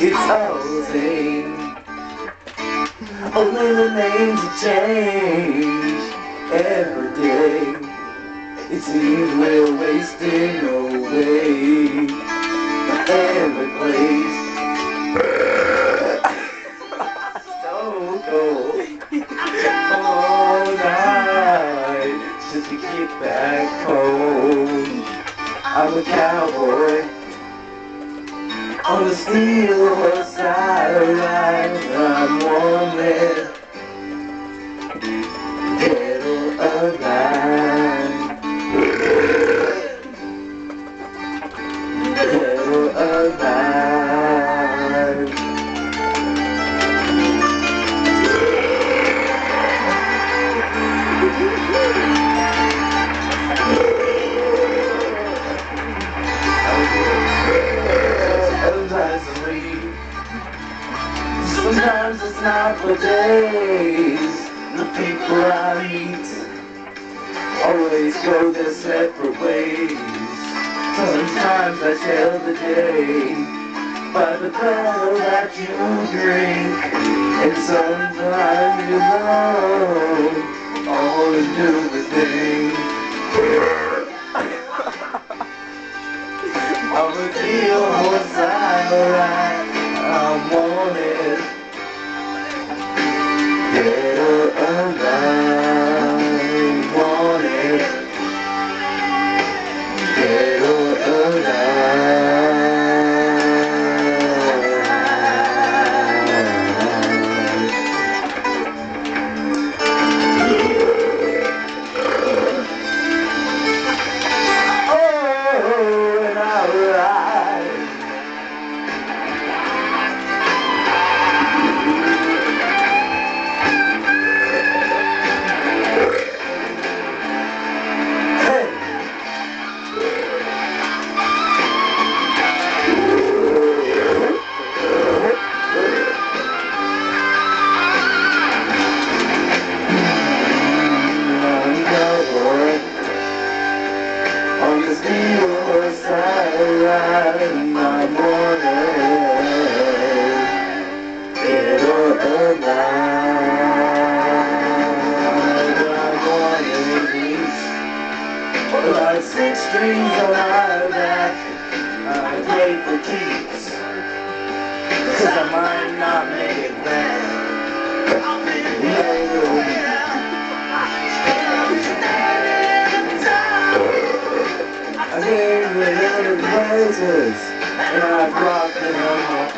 It's all the same. Only the names have changed every day. It seems we're wasting away every place. So cold all night just to get back home. I'm a cowboy on the steel sideline. I'm wanted, dead or alive, dead or alive. Sometimes it's not for days. The people I meet always go their separate ways. Sometimes I tell the day by the bottle that you drink, and sometimes you love all to do the thing. I'm a deal horse, I ride, I'm wanted, dead or alive, wanted, dead or alive. Oh, and I ride. On the steel side, I'm wanted, dead or alive. I'm wanted, like 6 strings on my back. I play for keeps, 'cause I might not make it back. I gave it other places, and I brought them home.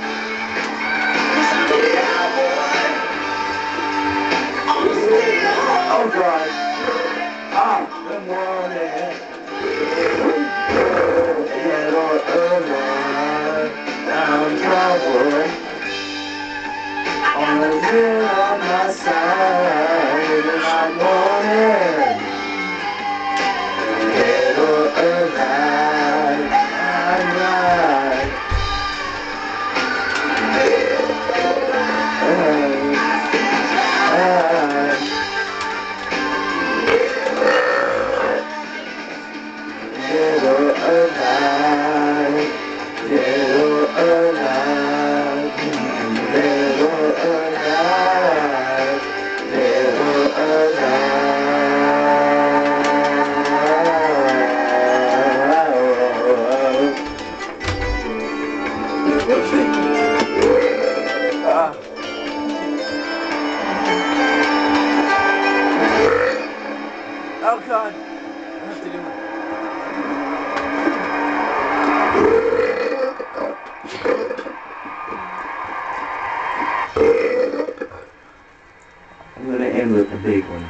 Oh God, I've been wanted, dead or alive. I'm cowboy on the hill on my side, and I'm wanted, dead or alive. I'm right. Dead or alive, dead or alive, dead or alive, dead or Oh God, I have to do it. I'm gonna end with a big one.